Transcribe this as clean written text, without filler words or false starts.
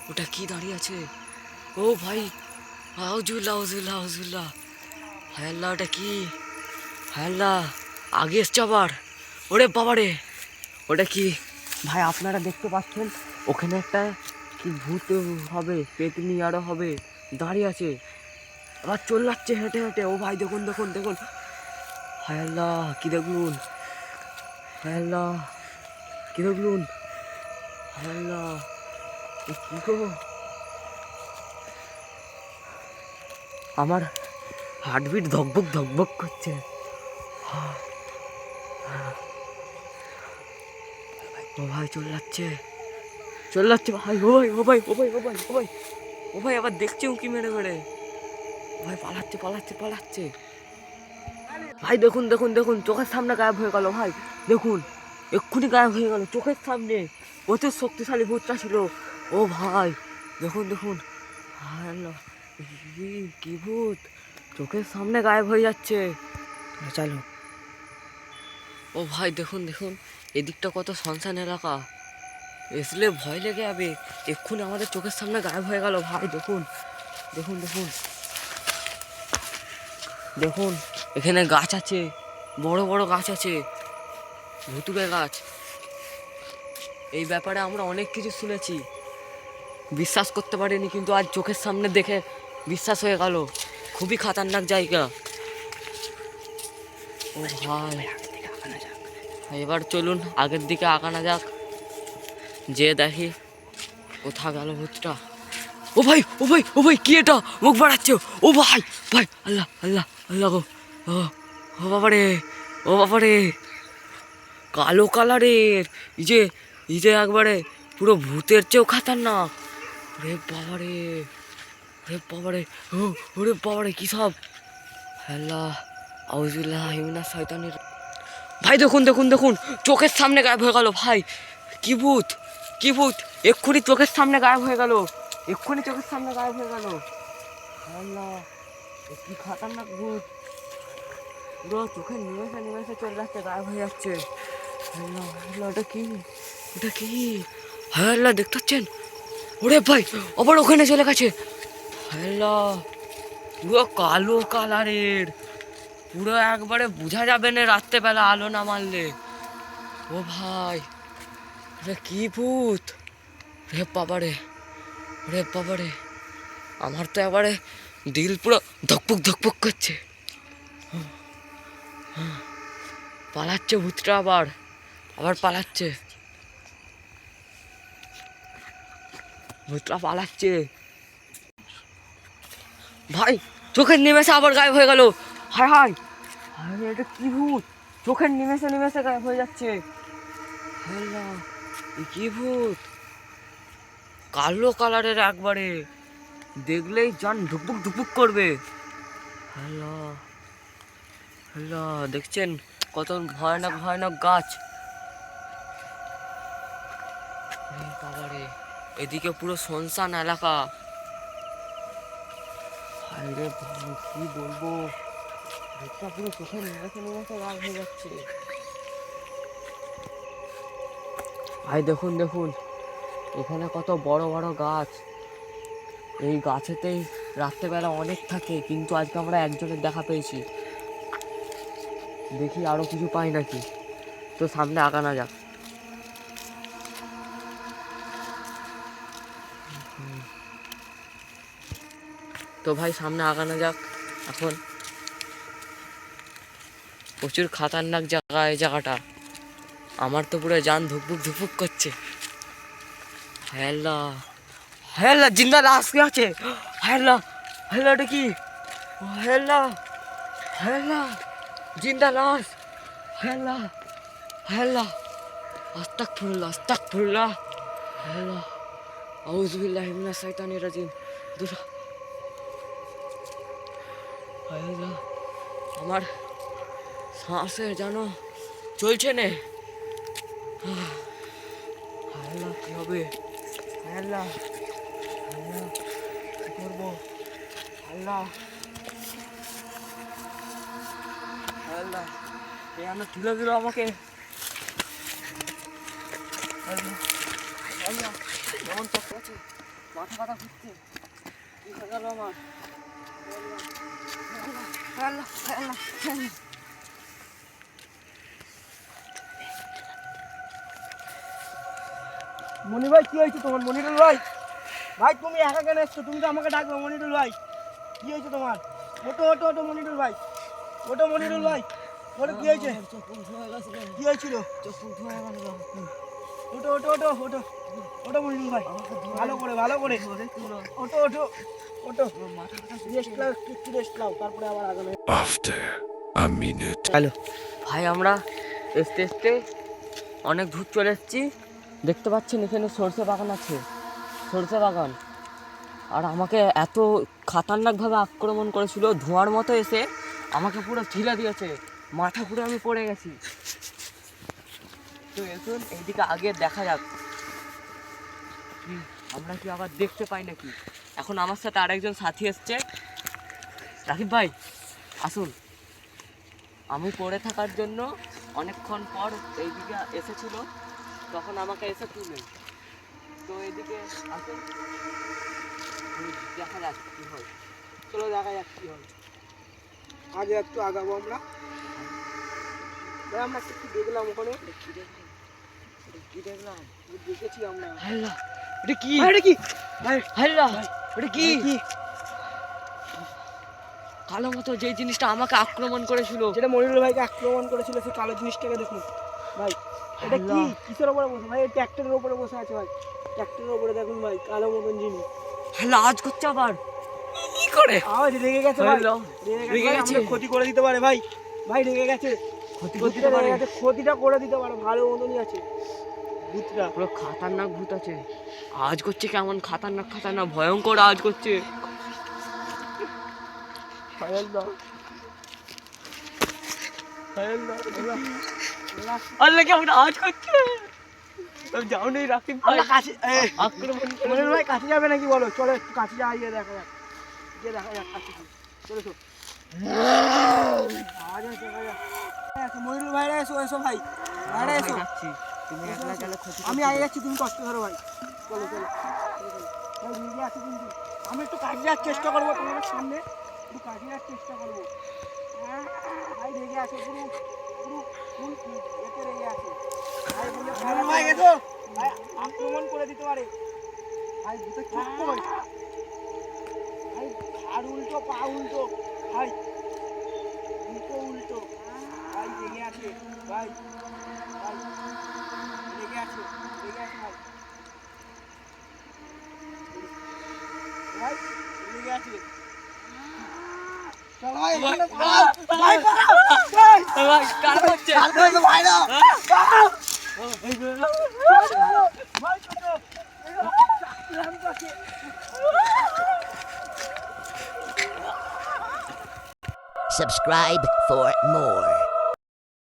ওটা কি দাঁড়িয়ে আছে? ও ভাই, আউজুল্লাহ আউজুল্লাহ আউজুল্লাহ। হায় আল্লাহ, ওটা কি? হায় আল্লাহ, আগে এসছে আবার। ওরে বাবারে, ওটা কি? ভাই আপনারা দেখতে পাচ্ছেন ওখানে একটা কি ভূত হবে, পেতনি আরো হবে, দাঁড়িয়ে আছে। আবার চলে যাচ্ছে হেঁটে হেঁটে। ও ভাই দেখুন দেখুন দেখুন। হায় আল্লাহ, কি দেখুন। হায় আল্লাহ, কি দেখুন। হায় আল্লাহ, এ কি গো? আমার হার্টবিট ধকবক ধকবক করছে। ও ভাই চলে যাচ্ছে, চলে যাচ্ছে ভাই। ও ভাই ও ভাই ও ভাই ও ভাই ও ভাই ও ভাই, আবার দেখছে উঁকি মেরে মেরে। ভাই পালাচ্ছে পালাচ্ছে পালাচ্ছে। ভাই দেখুন দেখুন দেখুন, চোখের সামনে গায়েব হয়ে গেল ভাই। দেখুন, এক্ষুনি গায়েব হয়ে গেল চোখের সামনে। অতি শক্তিশালী ভূতটা ছিল। ও ভাই দেখুন দেখুন। হায় আল্লাহ, কি ভূত চোখের সামনে গায়েব হয়ে যাচ্ছে। চলো। ও ভাই দেখুন দেখুন, এদিকটা কত শুনশান এলাকা, আসলে ভয় লেগে যাবে। এক্ষুনি আমাদের চোখের সামনে গায়েব হয়ে গেল ভাই। দেখুন দেখুন দেখুন দেখুন, এখানে গাছ আছে, বড় বড় গাছ আছে, ভুতুড়ে গাছ। এই ব্যাপারে আমরা অনেক কিছু শুনেছি, বিশ্বাস করতে পারিনি, কিন্তু আজ চোখের সামনে দেখে বিশ্বাস হয়ে গেল। খুবই খতরনাক জায়গা। ও ভাই, এবার চলুন আগের দিকে আগানো যাক, যে দেখি কোথা গেল ভূতটা। ও ভাই ও ভাই ও ভাই, কি এটা মুখ বাড়াচ্ছে? ও ভাই ভাই, আল্লাহ আল্লাহ আল্লাহ গো। ও ও বাবারে, ও বাবারে, কালো কালারের। এই যে একবারে পুরো ভূতের চেয়েও খাতারনাক। রে বাবারে, রে বাবারে, ও ওরে বাবারে, কি সব! আল্লাহ, আউযুবিল্লাহ মিনাশ শাইতানির। ভাই দেখুন দেখুন দেখুন, চোখের সামনে গায়েব হয়ে গেল ভাই। কি ভূত, কি ভূত! এক্ষুনি চোখের সামনে গায়েব হয়ে গেল, এক্ষুনি চোখের সামনে গায়েব হয়ে গেল। আল্লাহ, কি খতরনাক ভূত! পুরো চোখের নিমেষে নিমেষে চলে যাচ্ছে, গায়েব হয়ে যাচ্ছে। আল্লাহ আল্লাহ, ওটা কি? ওটা কি? হায় আল্লাহ, দেখতে পাচ্ছেন? ওরে ভাই, আবার ওখানে চলে গেছে। হায় আল্লাহ, পুরো কালো কালারের, পুরো একবারে বোঝা যাবে না রাত্রেবেলা আলো না মারলে। ও ভাই, রে কি ভূত! রে বাবারে, রে বাবারে, আমার তো এবারে দিল পুরো ধকপক ধকপক করছে। পালাচ্ছে ভূতটা, আবার আবার পালাচ্ছে ভূতটা, পালাচ্ছে ভাই। চোখের নিমেষে আবার গায়েব হয়ে গেল। হায় হায় হায়, এটা কি ভূত! চোখের নিমেষে নিমেষে গায়েব হয়ে যাচ্ছে। হায় আল্লাহ, এ কি ভূত! কালো কালারের, একবারে দেখলেই জান ধুকপুক ধুকপুক করবে। আল্লাহ আল্লাহ, দেখছেন কত ভয়ানক ভয়ানক গাছ। বাবারে, এদিকে পুরো শুনশান এলাকা। হায় রে ভাই, কি বলবো, ভূতটা পুরো চোখের নিমেষে নিমেষে গায়েব হয়ে যাচ্ছে। ভাই দেখুন দেখুন, এখানে কত বড় বড় গাছ। এই গাছেতেই রাত্রেবেলা অনেক থাকে, কিন্তু আজকে আমরা একজনের দেখা পেয়েছি। দেখি আরো কিছু পাই নাকি। তো সামনে আগানো যাক। তো ভাই সামনে আগানো যাক এখন। প্রচুর খতরনাক জায়গা এই জায়গাটা। আমার তো পুরো জান ধুকপুক ধুকপুক করছে। হায় আল্লাহ, হায় আল্লাহ, জিন্দা লাশ কে আছে? হায় আল্লাহ, হায় আল্লাহ, এটা কি? হায় আল্লাহ, হায় আল্লাহ, জিন্দা লাশ। হায় আল্লাহ, হায় আল্লাহ, আস্তাগফিরুল্লাহ আস্তাগফিরুল্লাহ। হায় আল্লাহ, আউযুবিল্লাহি মিনাশ শাইতানির রাজিম। হায় আল্লাহ, আমার শ্বাসের যেন চলছে না। হায় আল্লাহ, কি হবে? হায় আল্লাহ, হায় আল্লাহ, কি করবো? আল্লাহ, হায় আল্লাহ, এ আমরা তুলে দিল আমাকে। আল্লাহ, আল্লাহ, কেমন কষ্ট আছে, মাথা ব্যথা ঘুরছে। কি হয়ে গেল আমার? আল্লাহ, আল্লাহ, আল্লাহ। মনি ভাই কি হয়েছে তোমার? মনিরুল ভাই, ভাই তুমি একা কেন এসছো? তুমি তো আমাকে ডাকবে। মনিরুল ভাই কি হয়েছে তোমার? ওটো ওটো ওটো মনিরুল ভাই, ওটো মনিরুল ভাই, ওটো কি হয়েছে? কি হয়েছিল? ওটো ওটো ওটো ওটো ওটো মনিরুল ভাই, ভালো করে ভালো করে ওটো ওটো ওটো। রেস্ট নাও, একটু রেস্ট নাও, তারপরে আবার আগানো। After a minute. হ্যালো ভাই আমরা এসতে এসতে অনেক দূর চলে এসেছি। দেখতে পাচ্ছেন এখানে সরষে বাগান আছে, সরষে বাগান। আর আমাকে এত খতরনাকভাবে আক্রমণ করেছিল, ধোঁয়ার মতো এসে আমাকে পুরো ঢিলা দিয়েছে, মাথা পুরো আমি পড়ে গেছি। তো এখন এইদিকে আগে দেখা যাক কি আমরা কি আবার দেখতে পাই নাকি। এখন আমার সাথে আরেকজন সাথী এসছে। রাকিব ভাই আসুন। আমি পড়ে থাকার জন্য অনেকক্ষণ পর এইদিকে এসেছিল, তখন আমাকে এসে তুলে। তো এইদিকে আসুন, দেখা যাক কি হয়। চলো দেখা যাক কি হয়। আগে একটু আগাবো আমরা। ভাই আমরা কি দেখলাম ওখানে? কি দেখলাম? দেখেছি আমরা। হাল্লা, এটা কি? এটা কি ভাই? হাল্লা, এটা কি? কি কালো মতো যে জিনিসটা আমাকে আক্রমণ করেছিল। যেটা মনিরুল ভাইকে আক্রমণ করেছিল, সেই কালো জিনিসটাকে দেখুন ভাই। এটা কি? কিসের উপরে বসে ভাই? ট্র্যাক্টরের উপরে বসে আছে ভাই। ট্র্যাক্টরের উপরে দেখুন ভাই, কালো মতন জিনিস। হাল্লা, আজ করছে আবার কি করে? আওয়াজ রেগে গেছে ভাই, হাল্লা, রেগে গেছে। আমাদের ক্ষতি করে দিতে পারে ভাই। ভাই রেগে গেছে, ক্ষতিটা রেগে গেছে, ক্ষতিটা করে দিতে পারে। ভালো মতনই আছে ভূতটা। পুরো খাতারনাক ভূত আছে। আজ করছে কেমন খাতারনাক খাতারনাক ভয়ঙ্কর আজ করছে। আল্লাহ কেমন আজ করছে। যাও নেই রাকিব ভাই, কাছে আক্রমণ মনিরুল ভাই কাছে যাবে নাকি বলো? চলো একটু কাছে যাওয়া, গিয়ে দেখা যাক, গিয়ে দেখা যাক কাছে গিয়ে। চলো তো। আওয়াজ হচ্ছে, মনিরুল ভাইরা এসো, এসো ভাই, ভাইরা এসো। যাচ্ছি। তুমি একলা গেলে ক্ষতি আমি আগে যাচ্ছি, তুমি কষ্ট করো ভাই। চলো চলো ভাই, রেগে আছি কিন্তু। আমি একটু কাছে যাওয়ার চেষ্টা করবো তোমাদের সামনে, একটু কাছে যাওয়ার চেষ্টা করবো। হ্যাঁ ভাই রেগে আছে, পুরো পুরো ফুল এতে রেগে আছে ভাই। বলে ভাই এসো ভাই, আক্রমণ করে দিতে পারে ভাই। ভূতের চক্ষু ভাই, ভাই আর উল্টো পা উল্টো ভাই, উল্টো উল্টো ভাই। রেগে আছে ভাই, ভাই রেগে আছে, রেগে আছে ভাই, ভাই রেগে আছে। চলো ভাই, এখানে পালাও, ভাই পালাও, ভাই ভাই কার করছে? ভাই না, পালাও ভাই, ছোট Subscribe for more.